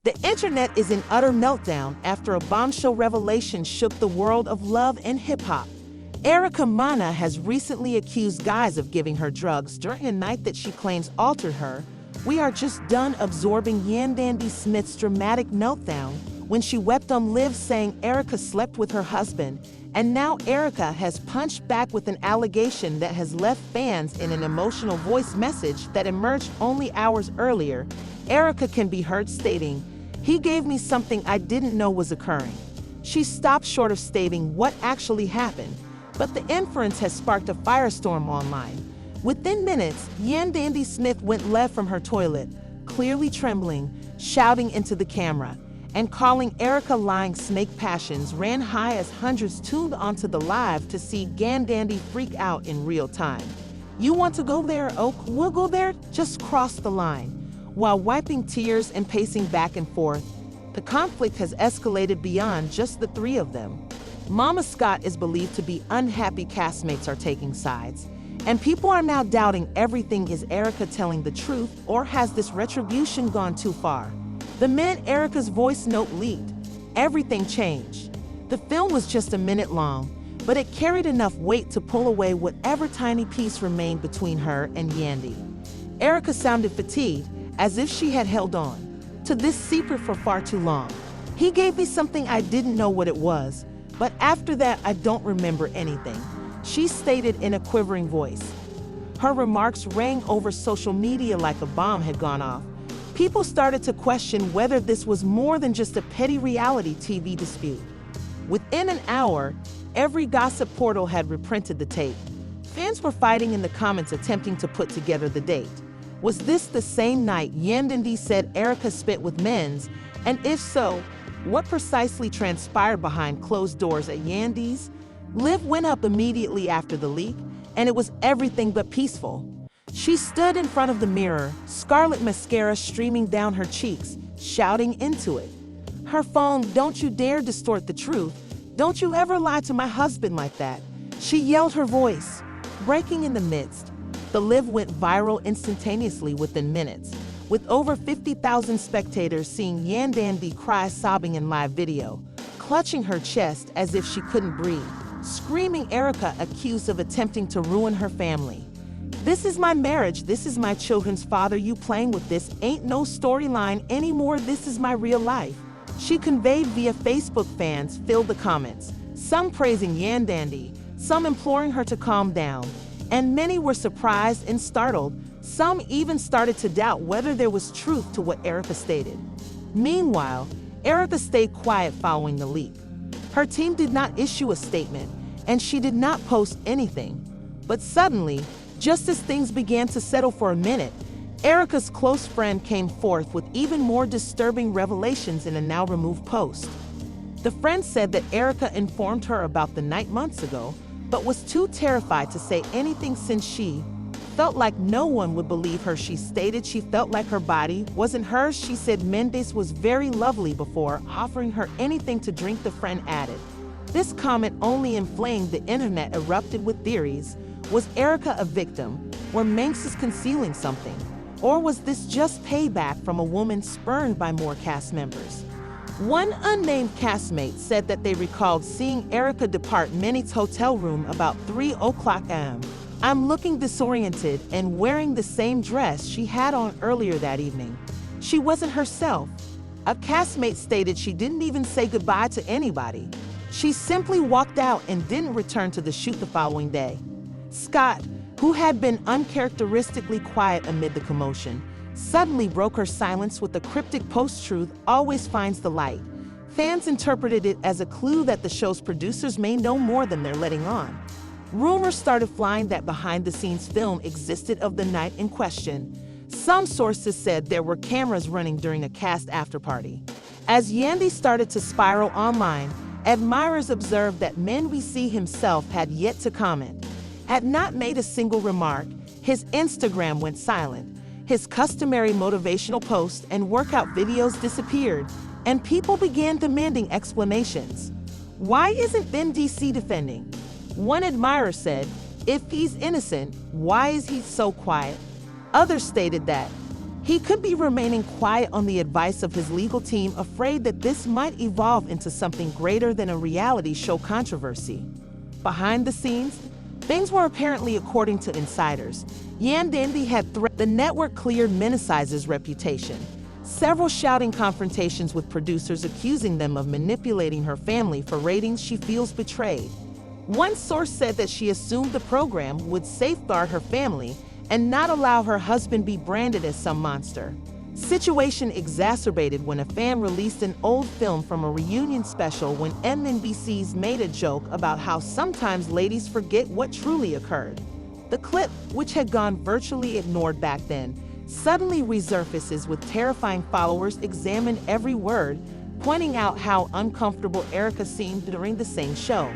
The internet is in utter meltdown after a bombshell revelation shook the world of love and hip-hop. Mena has recently accused guys of giving her drugs during a night that she claims altered her. We are just done absorbing Yandy Smith's dramatic meltdown when she wept on Live, saying Erica slept with her husband, and now Erica has punched back with an allegation that has left fans in an emotional voice message that emerged only hours earlier. Erica can be heard stating, "He gave me something I didn't know was occurring." She stopped short of stating what actually happened, but the inference has sparked a firestorm online. Within minutes, Yandy Smith went left from her toilet, clearly trembling, shouting into the camera, and calling Erica lying. Snake passions ran high as hundreds tuned onto the live to see Yandy freak out in real time. "You want to go there, Oak? We'll go there. Just cross the line." While wiping tears and pacing back and forth, the conflict has escalated beyond just the three of them. Mama Scott is believed to be unhappy castmates are taking sides, and people are now doubting everything. Is Erica telling the truth, or has this retribution gone too far? The minute Erica's voice note leaked, everything changed. The film was just a minute long, but it carried enough weight to pull away whatever tiny piece remained between her and Yandy. Erica sounded fatigued, as if she had held on to this secret for far too long. "He gave me something I didn't know what it was, but after that I don't remember anything," she stated in a quivering voice. Her remarks rang over social media like a bomb had gone off. People started to question whether this was more than just a petty reality TV dispute. Within an hour, every gossip portal had reprinted the tape. Fans were fighting in the comments, attempting to put together the date. Was this the same night Yandy said Erica spit with Men's? And if so, what precisely transpired behind closed doors at Yandy's? Liv went up immediately after the leak, and it was everything but peaceful. She stood in front of the mirror, scarlet mascara streaming down her cheeks, shouting into it. Her phone, "Don't you dare distort the truth. Don't you ever lie to my husband like that." She yelled, her voice breaking in the midst. The live went viral instantaneously within minutes, with over 50,000 spectators seeing Yandy cry, sobbing in live video, clutching her chest as if she couldn't breathe, screaming Erica accused of attempting to ruin her family. "This is my marriage, this is my children's father, you playing with this ain't no storyline anymore, this is my real life," she conveyed via Facebook. Fans filled the comments, some praising Yandy, some imploring her to calm down, and many were surprised and startled. Some even started to doubt whether there was truth to what Erica stated. Meanwhile, Erica stayed quiet following the leak. Her team did not issue a statement, and she did not post anything. But suddenly, just as things began to settle for a minute, Erica's close friend came forth with even more disturbing revelations in a now-removed post. The friend said that Erica informed her about the night months ago, but was too terrified to say anything since she felt like no one would believe her. She stated she felt like her body wasn't hers. She said Mendeecees was very lovely before offering her anything to drink, the friend added. This comment only inflamed the internet, erupted with theories. Was Erica a victim? Were Mendeecees concealing something? Or was this just payback from a woman spurned by more cast members? One unnamed castmate said that they recalled seeing Erica depart Mena's hotel room about 3:00 a.m. "I'm looking disoriented and wearing the same dress she had on earlier that evening. She wasn't herself." A castmate stated she didn't even say goodbye to anybody. She simply walked out and didn't return to the shoot the following day. Scott, who had been uncharacteristically quiet amid the commotion, suddenly broke her silence with the cryptic post-truth always finds the light. Fans interpreted it as a clue that the show's producers may know more than they're letting on. Rumors started flying that behind-the-scenes film existed of the night in question. Some sources said there were cameras running during a cast after-party. As Yandy started to spiral online, admirers observed that Mendeecees himself had yet to comment, had not made a single remark. His Instagram went silent. His customary motivational posts and workout videos disappeared, and people began demanding explanations. Why isn't Mendeecees defending? One admirer said, "If he's innocent, why is he so quiet?" Others stated that He could be remaining quiet on the advice of his legal team, afraid that this might evolve into something greater than a reality show controversy. Behind the scenes, things were apparently according to insiders. Yandy had threatened the network cleared Mendeecees' reputation, several shouting confrontations with producers accusing them of manipulating her family for ratings. She feels betrayed. One source said that she assumed the program would safeguard her family and not allow her husband be branded as some monster. Situation exacerbated when a fan released an old film from a reunion special when Mendeecees made a joke about how sometimes ladies forget what truly occurred. The clip, which had gone virtually ignored back then, suddenly resurfaces with terrifying followers examine every word, pointing out how uncomfortable Erica seemed during the same show.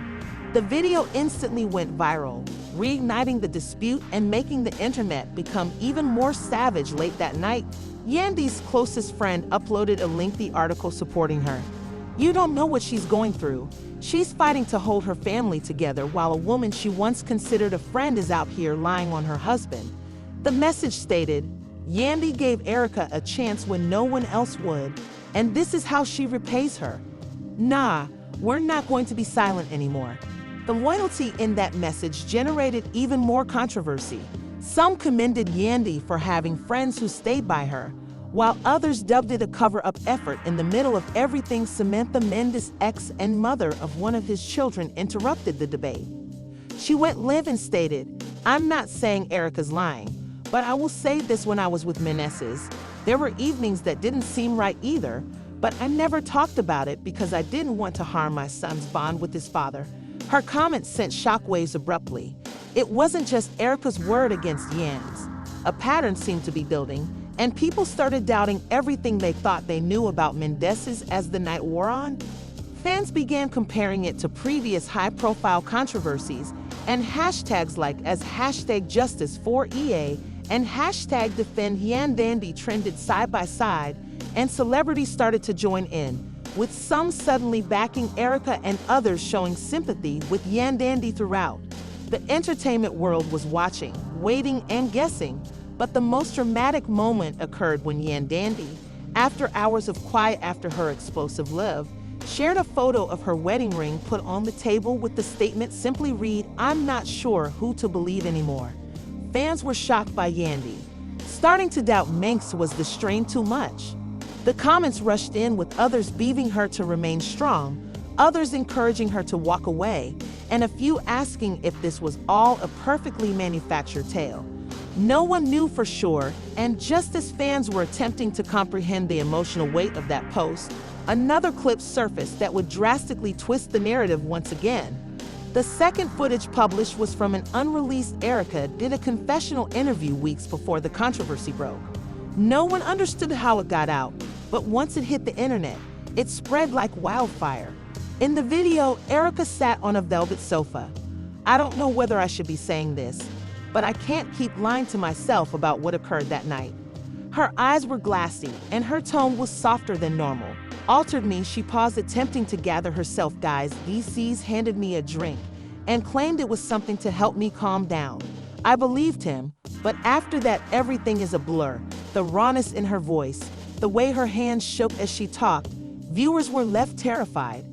The video instantly went viral, reigniting the dispute and making the internet become even more savage. Late that night, Yandy's closest friend uploaded a lengthy article supporting her. "You don't know what she's going through. She's fighting to hold her family together while a woman she once considered a friend is out here lying on her husband." The message stated, "Yandy gave Erica a chance when no one else would, and this is how she repays her. Nah, we're not going to be silent anymore." The loyalty in that message generated even more controversy. Some commended Yandy for having friends who stayed by her, while others dubbed it a cover-up effort. In the middle of everything, Samantha Mendeecees' ex and mother of one of his children interrupted the debate. She went live and stated, "I'm not saying Erica's lying, but I will say this: when I was with Mendeecees, there were evenings that didn't seem right either, but I never talked about it because I didn't want to harm my son's bond with his father." Her comments sent shockwaves abruptly. It wasn't just Erica's word against Yan's. A pattern seemed to be building, and people started doubting everything they thought they knew about Mendeecees. As the night wore on, fans began comparing it to previous high-profile controversies, and hashtags like as #Justice4EA and #DefendYandy trended side by side, and celebrities started to join in, with some suddenly backing Erica and others showing sympathy with Yandy throughout. The entertainment world was watching, waiting, and guessing, but the most dramatic moment occurred when Yandy, after hours of quiet after her explosive love, shared a photo of her wedding ring put on the table with the statement simply read, "I'm not sure who to believe anymore." Fans were shocked by Yandy, starting to doubt Mendeecees was the strain too much. The comments rushed in, with others begging her to remain strong, others encouraging her to walk away, and a few asking if this was all a perfectly manufactured tale. No one knew for sure, and just as fans were attempting to comprehend the emotional weight of that post, another clip surfaced that would drastically twist the narrative once again. The second footage published was from an unreleased Erica did a confessional interview weeks before the controversy broke. No one understood how it got out, but once it hit the internet, it spread like wildfire. In the video, Erica sat on a velvet sofa. "I don't know whether I should be saying this, but I can't keep lying to myself about what occurred that night." Her eyes were glassy, and her tone was softer than normal. "Altered me," she paused, attempting to gather herself. "Guys, DC's handed me a drink and claimed it was something to help me calm down. I believed him, but after that everything is a blur." The rawness in her voice, the way her hands shook as she talked, viewers were left terrified.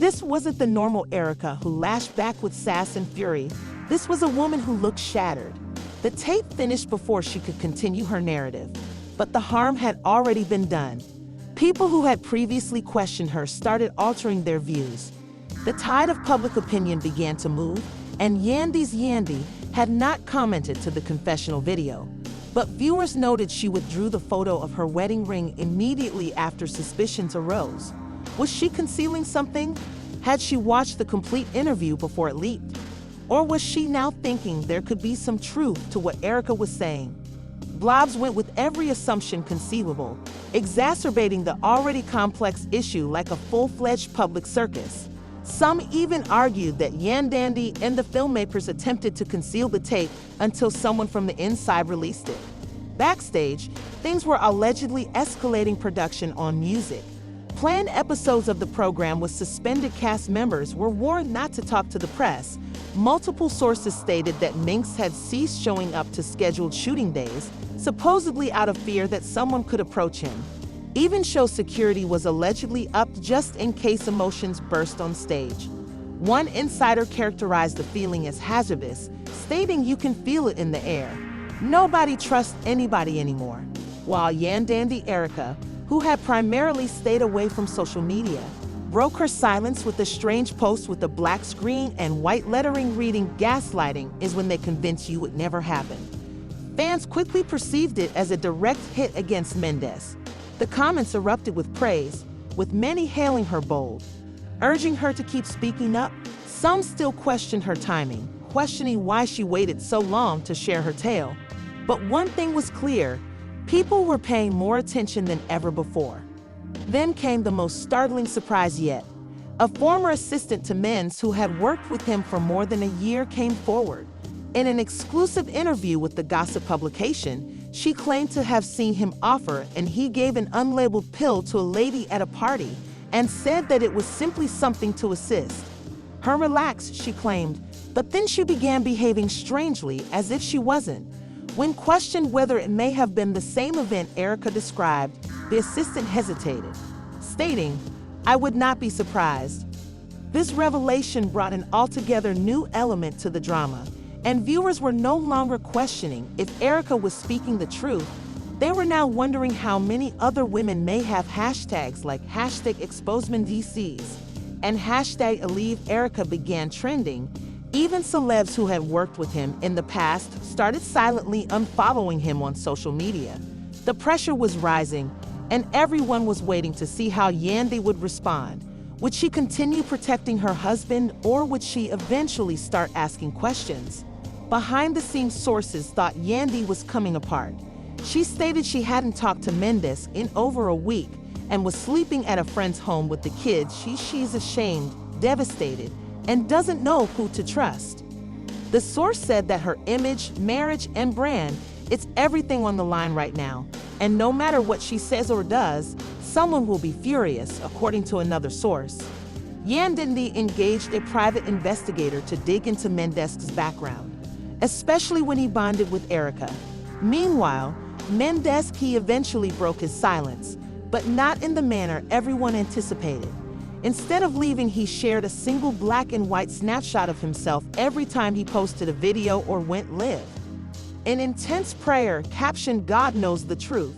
This wasn't the normal Erica who lashed back with sass and fury. This was a woman who looked shattered. The tape finished before she could continue her narrative, but the harm had already been done. People who had previously questioned her started altering their views. The tide of public opinion began to move, and Yandy had not commented to the confessional video. But viewers noted she withdrew the photo of her wedding ring immediately after suspicions arose. Was she concealing something? Had she watched the complete interview before it leaked? Or was she now thinking there could be some truth to what Erica was saying? Blobs went with every assumption conceivable, exacerbating the already complex issue like a full-fledged public circus. Some even argued that Yandy and the filmmakers attempted to conceal the tape until someone from the inside released it. Backstage, things were allegedly escalating. Production on music. Planned episodes of the program with suspended cast members were warned not to talk to the press, Multiple sources stated that Mendeecees had ceased showing up to scheduled shooting days, supposedly out of fear that someone could approach him. Even show security was allegedly upped just in case emotions burst on stage. One insider characterized the feeling as hazardous, stating you can feel it in the air. Nobody trusts anybody anymore. While Yandy Erica, who had primarily stayed away from social media, broke her silence with a strange post with a black screen and white lettering reading "Gaslighting is when they convince you it never happened." Fans quickly perceived it as a direct hit against Mendeecees. The comments erupted with praise, with many hailing her bold, urging her to keep speaking up. Some still questioned her timing, questioning why she waited so long to share her tale. But one thing was clear, people were paying more attention than ever before. Then came the most startling surprise yet. A former assistant to Mendeecees who had worked with him for more than a year came forward. In an exclusive interview with the gossip publication, she claimed to have seen him offer and he gave an unlabeled pill to a lady at a party and said that it was simply something to assist her relax, she claimed, but then she began behaving strangely as if she wasn't. When questioned whether it may have been the same event Erica described, the assistant hesitated, stating, "I would not be surprised." This revelation brought an altogether new element to the drama, and viewers were no longer questioning if Erica was speaking the truth. They were now wondering how many other women may have hashtags like #ExposeMendeecees and #AleveErica began trending. Even celebs who had worked with him in the past started silently unfollowing him on social media. The pressure was rising, and everyone was waiting to see how Yandy would respond. Would she continue protecting her husband, or would she eventually start asking questions? Behind-the-scenes sources thought Yandy was coming apart. She stated she hadn't talked to Mendeecees in over a week and was sleeping at a friend's home with the kids. She's ashamed, devastated, and doesn't know who to trust. The source said that her image, marriage, and brand, it's everything on the line right now, and no matter what she says or does, someone will be furious, according to another source. Yandy engaged a private investigator to dig into Mendeecees' background, especially when he bonded with Erica. Meanwhile, Mendeecees eventually broke his silence, but not in the manner everyone anticipated. Instead of leaving, he shared a single black and white snapshot of himself every time he posted a video or went live. An intense prayer captioned "God knows the truth."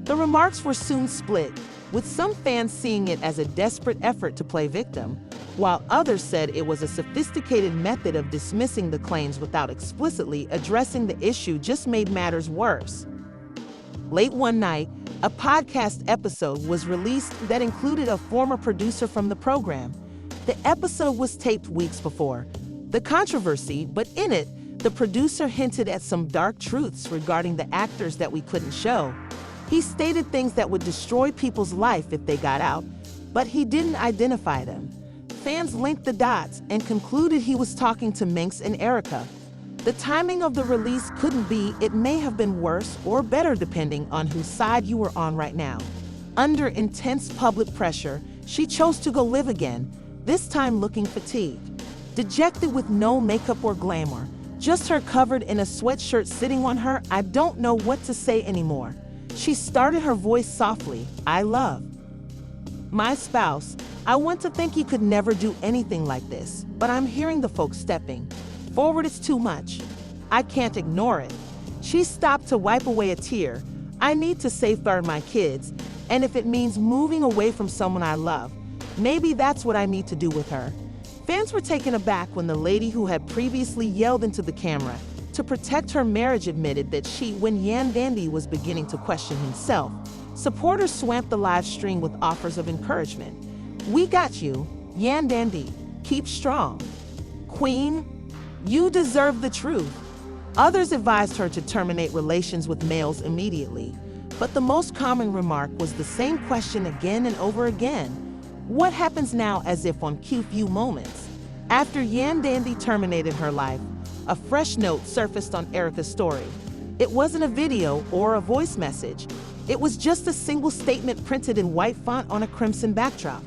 The remarks were soon split, with some fans seeing it as a desperate effort to play victim, while others said it was a sophisticated method of dismissing the claims without explicitly addressing the issue just made matters worse. Late one night, a podcast episode was released that included a former producer from the program. The episode was taped weeks before the controversy, but in it, the producer hinted at some dark truths regarding the actors that we couldn't show. He stated things that would destroy people's life if they got out, but he didn't identify them. Fans linked the dots and concluded he was talking to Mendeecees and Erica. The timing of the release couldn't be, it may have been worse or better depending on whose side you were on right now. Under intense public pressure, she chose to go live again, this time looking fatigued. Dejected with no makeup or glamour, just her covered in a sweatshirt sitting on her, "I don't know what to say anymore." She started her voice softly, "I love my spouse. I want to think he could never do anything like this, but I'm hearing the folks stepping forward. It's too much. I can't ignore it." She stopped to wipe away a tear. "I need to safeguard my kids, and if it means moving away from someone I love, maybe that's what I need to do with her." Fans were taken aback when the lady who had previously yelled into the camera to protect her marriage admitted that when Yandy was beginning to question himself, supporters swamped the live stream with offers of encouragement. "We got you, Yandy. Keep strong. Queen, you deserve the truth." Others advised her to terminate relations with males immediately, but the most common remark was the same question again and over again. What happens now? As if on cue, few moments after Yandy terminated her life, a fresh note surfaced on Erica's story. It wasn't a video or a voice message. It was just a single statement printed in white font on a crimson backdrop.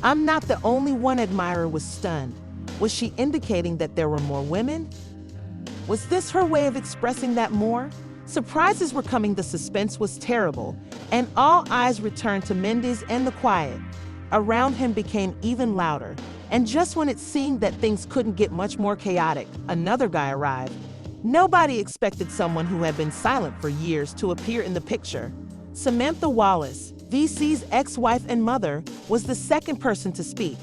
"I'm not the only one." Admirer was stunned. Was she indicating that there were more women? Was this her way of expressing that more? Surprises were coming, the suspense was terrible, and all eyes returned to Mendeecees, and the quiet around him became even louder. And just when it seemed that things couldn't get much more chaotic, another guy arrived. Nobody expected someone who had been silent for years to appear in the picture. Samantha Wallace, VC's ex-wife and mother, was the second person to speak.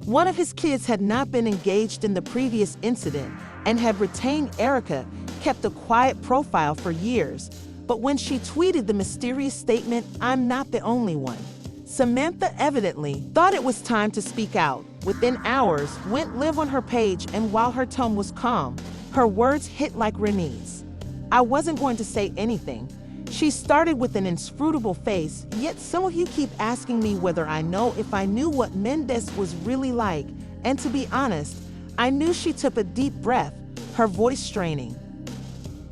One of his kids had not been engaged in the previous incident and had retained Erica, kept a quiet profile for years. But when she tweeted the mysterious statement, "I'm not the only one," Samantha evidently thought it was time to speak out. Within hours, went live on her page, and while her tone was calm, her words hit like grenades. "I wasn't going to say anything." She started with an inscrutable face, "Yet some of you keep asking me whether I know if I knew what Mendeecees was really like, and to be honest, I knew." She took a deep breath, her voice straining.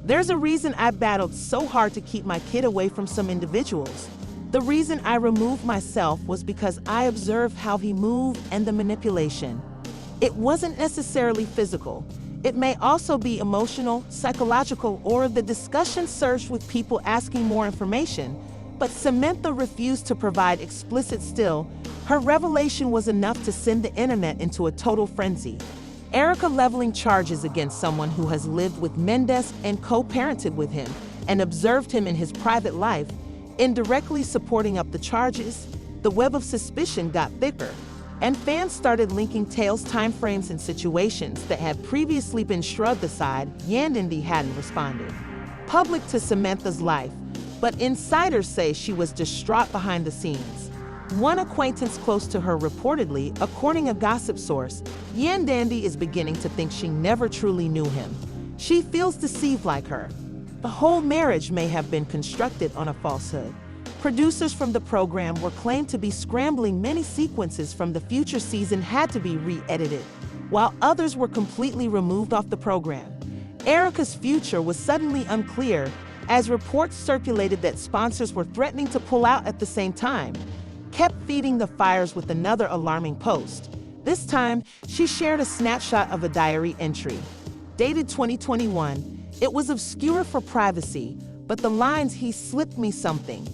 "There's a reason I battled so hard to keep my kid away from some individuals. The reason I removed myself was because I observed how he moved and the manipulation. It wasn't necessarily physical. It may also be emotional, psychological, or the discussion surged with people asking more information." But Samantha refused to provide explicit. Still, her revelation was enough to send the internet into a total frenzy. Erica leveling charges against someone who has lived with Mendeecees and co-parented with him and observed him in his private life, indirectly supporting up the charges. The web of suspicion got thicker, and fans started linking tales, timeframes, and situations that had previously been shrugged aside. Yandy hadn't responded public to Samantha's life, but insiders say she was distraught behind the scenes. One acquaintance close to her reportedly, according a gossip source, Yandy is beginning to think she never truly knew him. She feels deceived like her. The whole marriage may have been constructed on a falsehood. Producers from the program were claimed to be scrambling. Many sequences from the future season had to be re-edited, while others were completely removed off the program. Erica's future was suddenly unclear, as reports circulated that sponsors were threatening to pull out at the same time. Kept feeding the fires with another alarming post. This time, she shared a snapshot of a diary entry. Dated 2021, it was obscure for privacy, but the lines "he slipped me something"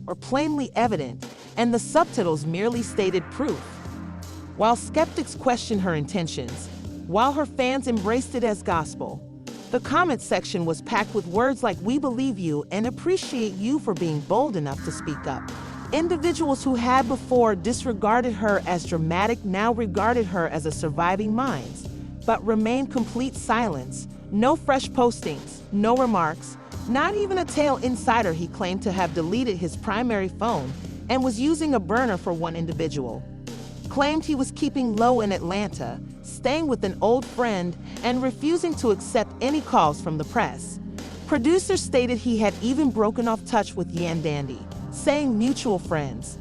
were plainly evident, and the subtitles merely stated proof. While skeptics questioned her intentions, while her fans embraced it as gospel, the comment section was packed with words like "we believe you" and "appreciate you for being bold enough to speak up." Individuals who had before disregarded her as dramatic now regarded her as a surviving mind, but remained complete silence. No fresh postings, no remarks, not even a tale. Insider he claimed to have deleted his primary phone and was using a burner for one individual. Claimed he was keeping low in Atlanta, staying with an old friend, and refusing to accept any calls from the press. Producers stated he had even broken off touch with Yandy, saying mutual friends,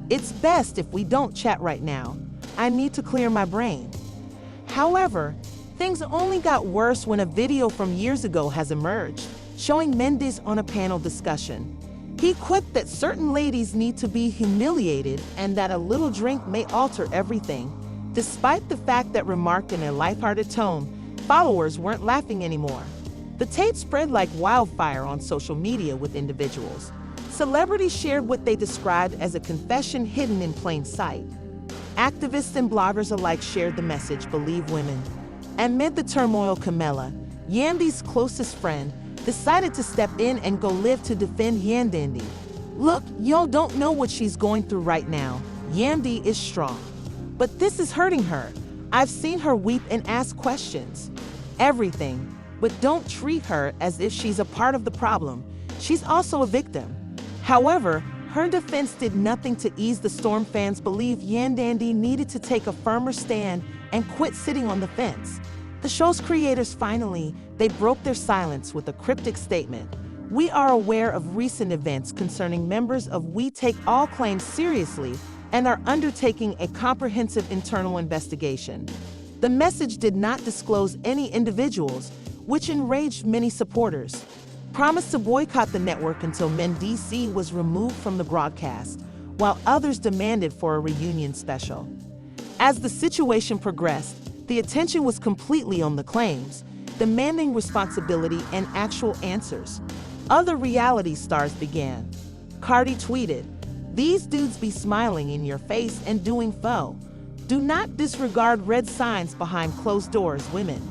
"It's best if we don't chat right now. I need to clear my brain." However, things only got worse when a video from years ago has emerged, showing Mendeecees on a panel discussion. He quipped that certain ladies need to be humiliated and that a little drink may alter everything. Despite the fact that remarked in a lighthearted tone, followers weren't laughing anymore. The tape spread like wildfire on social media with individuals. Celebrities shared what they described as a confession hidden in plain sight. Activists and bloggers alike shared the message, "Believe women." Amid the turmoil, Camilla, Yandy's closest friend, decided to step in and go live to defend Yandy. "Look, y'all don't know what she's going through right now. Yandy is strong. But this is hurting her. I've seen her weep and ask questions. Everything. But don't treat her as if she's a part of the problem. She's also a victim." However, her defense did nothing to ease the storm. Fans believe Yandy needed to take a firmer stand and quit sitting on the fence. The show's creators they broke their silence with a cryptic statement. "We are aware of recent events concerning members of We Take All claims seriously and are undertaking a comprehensive internal investigation." The message did not disclose any individuals, which enraged many supporters. Promised to boycott the network until Mendeecees was removed from the broadcast, while others demanded for a reunion special. As the situation progressed, The attention was completely on the claims, demanding responsibility and actual answers. Other reality stars began. Cardi tweeted, "These dudes be smiling in your face and doing faux. Do not disregard red signs behind closed doors, women."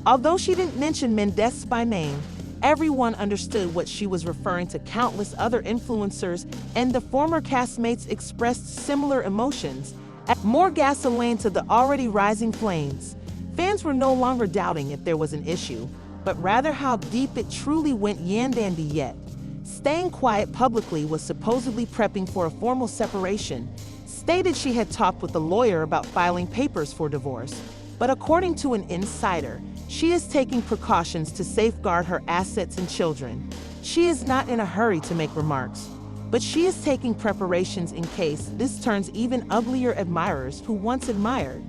Although she didn't mention Mendeecees by name, everyone understood what she was referring to. Countless other influencers and the former castmates expressed similar emotions. Add more gasoline to the already rising flames. Fans were no longer doubting if there was an issue, but rather how deep it truly went. Yandy yet. Staying quiet publicly was supposedly prepping for a formal separation, stated she had talked with a lawyer about filing papers for divorce. But according to an insider, she is taking precautions to safeguard her assets and children. She is not in a hurry to make remarks, but she is taking preparations in case this turns even uglier. Admirers who once admired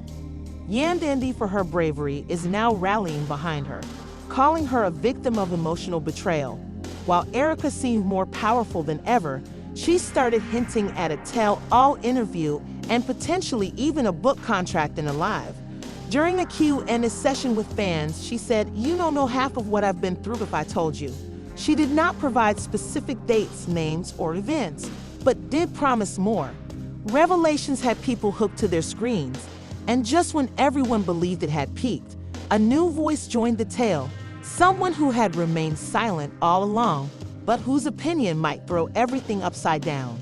Yandy for her bravery is now rallying behind her, calling her a victim of emotional betrayal. While Erica seemed more powerful than ever, she started hinting at a tell-all interview and potentially even a book contract in a live. During a Q&A session with fans, she said, "You don't know half of what I've been through if I told you." She did not provide specific dates, names, or events, but did promise more. Revelations had people hooked to their screens, and just when everyone believed it had peaked, a new voice joined the tale, someone who had remained silent all along, but whose opinion might throw everything upside down.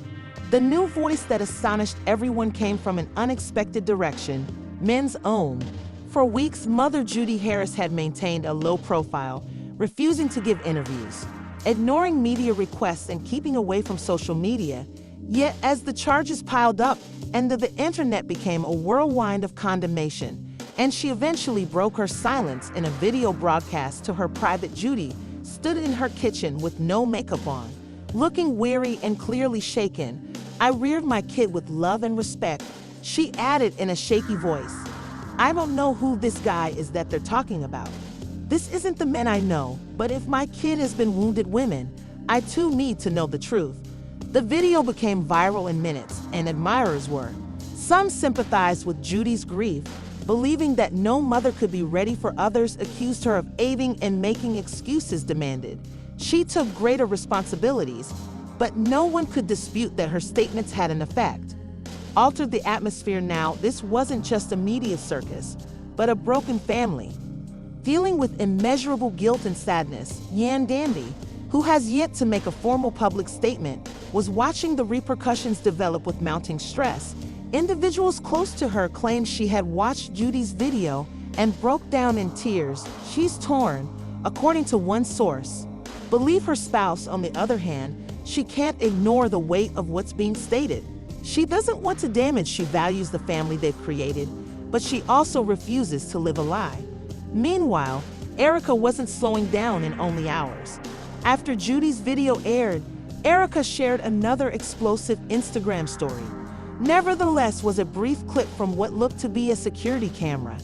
The new voice that astonished everyone came from an unexpected direction, Men's own. For weeks, mother Judy Harris had maintained a low profile, refusing to give interviews, ignoring media requests and keeping away from social media. Yet as the charges piled up and the internet became a whirlwind of condemnation, and she eventually broke her silence in a video broadcast to her private. Judy stood in her kitchen with no makeup on, looking weary and clearly shaken. "I reared my kid with love and respect," she added in a shaky voice. "I don't know who this guy is that they're talking about. This isn't the man I know, but if my kid has been wounded women, I too need to know the truth." The video became viral in minutes, and admirers were. Some sympathized with Judy's grief, believing that no mother could be ready for. Others accused her of aiding and making excuses. Demanded she took greater responsibilities, but no one could dispute that her statements had an effect. Altered the atmosphere. Now, this wasn't just a media circus, but a broken family. Dealing with immeasurable guilt and sadness, Yandy, who has yet to make a formal public statement, was watching the repercussions develop with mounting stress. Individuals close to her claimed she had watched Judy's video and broke down in tears. She's torn, according to one source. Believe her spouse, on the other hand, she can't ignore the weight of what's being stated. She doesn't want to damage. She values the family they've created, but she also refuses to live a lie. Meanwhile, Erica wasn't slowing down in only hours. After Judy's video aired, Erica shared another explosive Instagram story. Nevertheless, was a brief clip from what looked to be a security camera.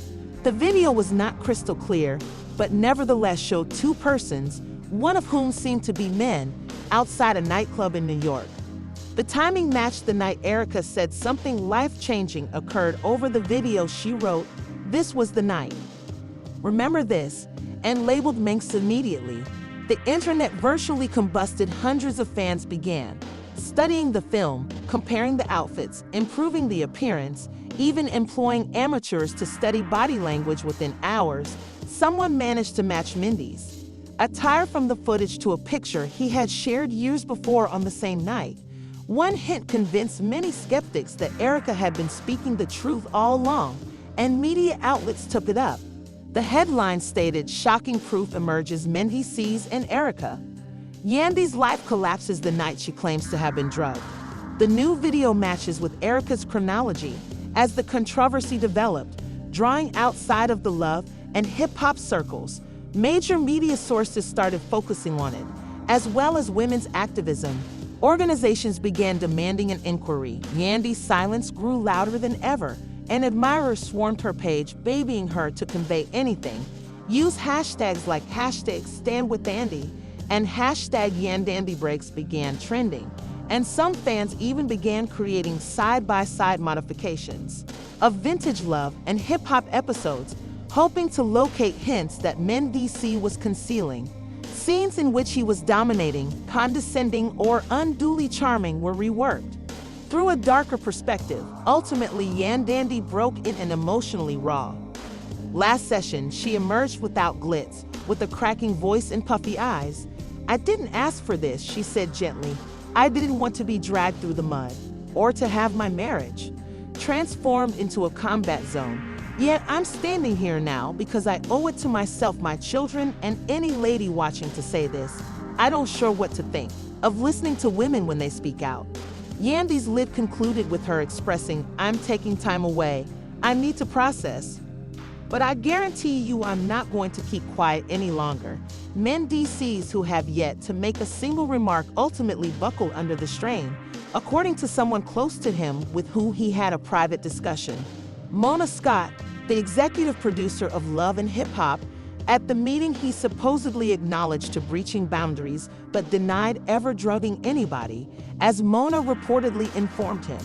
The video was not crystal clear, but nevertheless showed two persons, one of whom seemed to be men, outside a nightclub in New York. The timing matched the night Erica said something life-changing occurred over the video. She wrote, "This was the night. Remember this," and labeled Mendeecees immediately. The internet virtually combusted. Hundreds of fans began studying the film, comparing the outfits, improving the appearance, even employing amateurs to study body language. Within hours, someone managed to match Mendeecees' attire from the footage to a picture he had shared years before on the same night. One hint convinced many skeptics that Erica had been speaking the truth all along, and media outlets took it up. The headline stated, "Shocking proof emerges: Mendeecees and Erica." Yandy's life collapses the night she claims to have been drugged. The new video matches with Erica's chronology as the controversy developed, drawing outside of the love and hip-hop circles. Major media sources started focusing on it, as well as women's activism. Organizations began demanding an inquiry. Yandy's silence grew louder than ever, and admirers swarmed her page, babying her to convey anything. Use hashtags like #StandWithYandy and #YandyBreaks began trending, and some fans even began creating side-by-side modifications of vintage love and hip-hop episodes, hoping to locate hints that Mendeecees was concealing. Scenes in which he was dominating, condescending, or unduly charming were reworked. Through a darker perspective, ultimately Yandy broke in and emotionally raw. Last session, she emerged without glitz, with a cracking voice and puffy eyes. "I didn't ask for this," she said gently. "I didn't want to be dragged through the mud, or to have my marriage transformed into a combat zone. Yet I'm standing here now because I owe it to myself, my children, and any lady watching to say this. I don't sure what to think of listening to women when they speak out." Yandy's lip concluded with her expressing, "I'm taking time away. I need to process. But I guarantee you I'm not going to keep quiet any longer." Mendeecees, who have yet to make a single remark, ultimately buckled under the strain, according to someone close to him with whom he had a private discussion. Mona Scott, the executive producer of Love and Hip Hop, at the meeting he supposedly acknowledged to breaching boundaries but denied ever drugging anybody, as Mona reportedly informed him.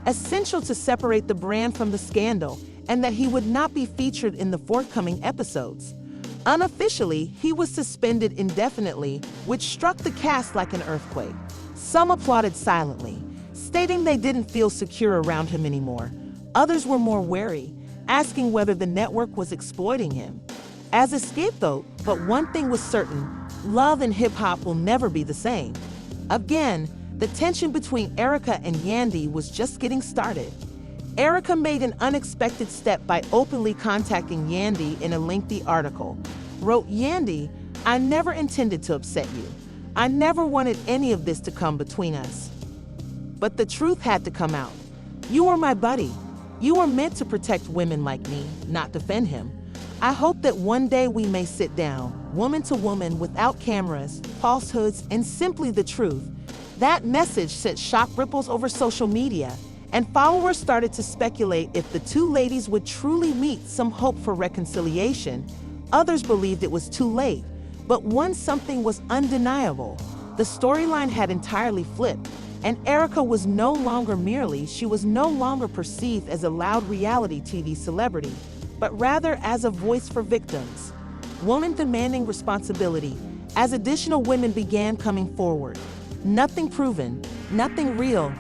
Essential to separate the brand from the scandal, and that he would not be featured in the forthcoming episodes. Unofficially, he was suspended indefinitely, which struck the cast like an earthquake. Some applauded silently, stating they didn't feel secure around him anymore. Others were more wary, asking whether the network was exploiting him as a scapegoat. But one thing was certain: Love and Hip Hop will never be the same. Again, the tension between Erica and Yandy was just getting started. Erica made an unexpected step by openly contacting Yandy in a lengthy article. Wrote, "Yandy, I never intended to upset you. I never wanted any of this to come between us. But the truth had to come out. You were my buddy. You were meant to protect women like me, not defend him. I hope that one day we may sit down, woman to woman, without cameras, falsehoods, and simply the truth." That message sent shock ripples over social media, and followers started to speculate if the two ladies would truly meet, some hope for reconciliation. Others believed it was too late, but one something was undeniable. The storyline had entirely flipped, and Erica was no longer perceived as a loud reality TV celebrity, but rather as a voice for victims. Women demanding responsibility, as additional women began coming forward. Nothing proven, nothing real,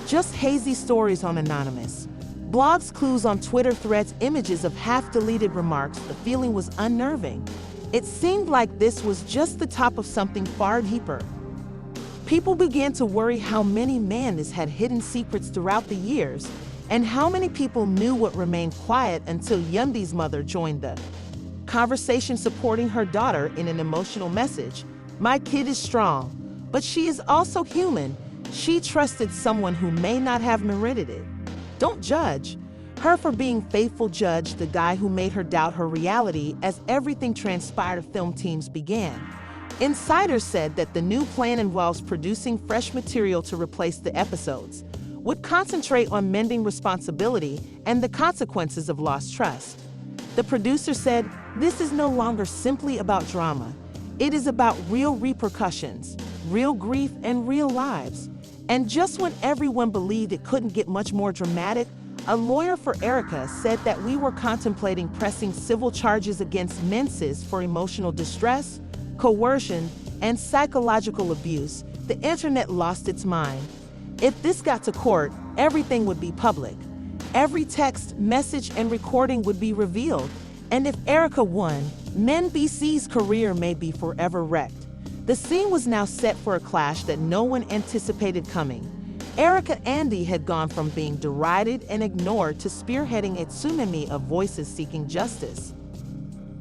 just hazy stories on Anonymous. Blogs, clues on Twitter threads, images of half-deleted remarks. The feeling was unnerving. It seemed like this was just the top of something far deeper. People began to worry how many Mendeecees had hidden secrets throughout the years, and how many people knew what remained quiet until Yandy's mother joined the conversation, supporting her daughter in an emotional message. "My kid is strong, but she is also human. She trusted someone who may not have merited it. Don't judge her for being faithful. Judge the guy who made her doubt her reality." As everything transpired, film teams began. Insiders said that the new plan involves producing fresh material to replace the episodes, would concentrate on mending responsibility and the consequences of lost trust. The producer said, "This is no longer simply about drama. It is about real repercussions, real grief, and real lives." And just when everyone believed it couldn't get much more dramatic, a lawyer for Erica said that we were contemplating pressing civil charges against Mendeecees for emotional distress, coercion, and psychological abuse. The internet lost its mind. If this got to court, everything would be public. Every text, message, and recording would be revealed. And if Erica won, Mendeecees' career may be forever wrecked. The scene was now set for a clash that no one anticipated coming. Erica Yandy had gone from being derided and ignored to spearheading a tsunami of voices seeking justice.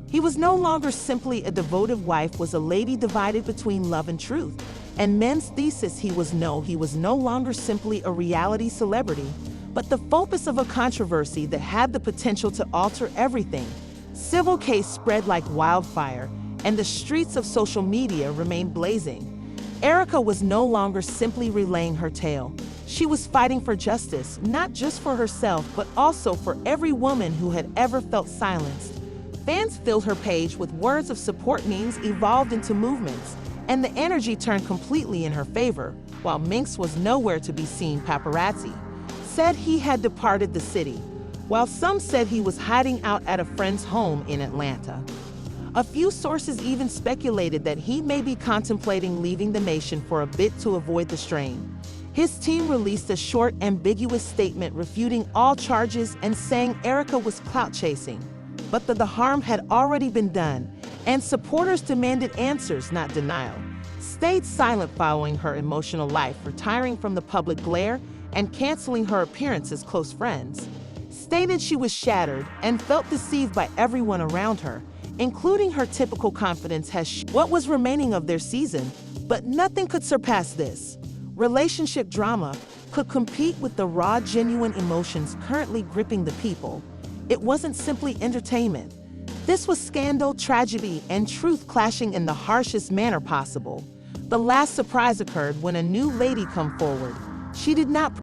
He was no longer simply a devoted wife, was a lady divided between love and truth. And Mendeecees, he was no longer simply a reality celebrity, but the focus of a controversy that had the potential to alter everything. Civil case spread like wildfire, and the streets of social media remained blazing. Erica was no longer simply relaying her tale. She was fighting for justice, not just for herself, but also for every woman who had ever felt silenced. Fans filled her page with words of support, memes evolved into movements, and the energy turned completely in her favor. While Minx was nowhere to be seen, paparazzi said he had departed the city. while some said he was hiding out at a friend's home in Atlanta. A few sources even speculated that he may be contemplating leaving the nation for a bit to avoid the strain. His team released a short, ambiguous statement refuting all charges and saying Erika was clout chasing, but that the harm had already been done, and supporters demanded answers, not denial. Stayed silent following her emotional life, retiring from the public glare and canceling her appearance as close friends. Stated she was shattered and felt deceived by everyone around her, including her typical confidence what was remaining of their season, but nothing could surpass this. Relationship drama could compete with the raw, genuine emotions currently gripping the people. It wasn't simply entertainment. This was scandal, tragedy, and truth clashing in the harshest manner possible. The last surprise occurred when a new lady came forward. She did not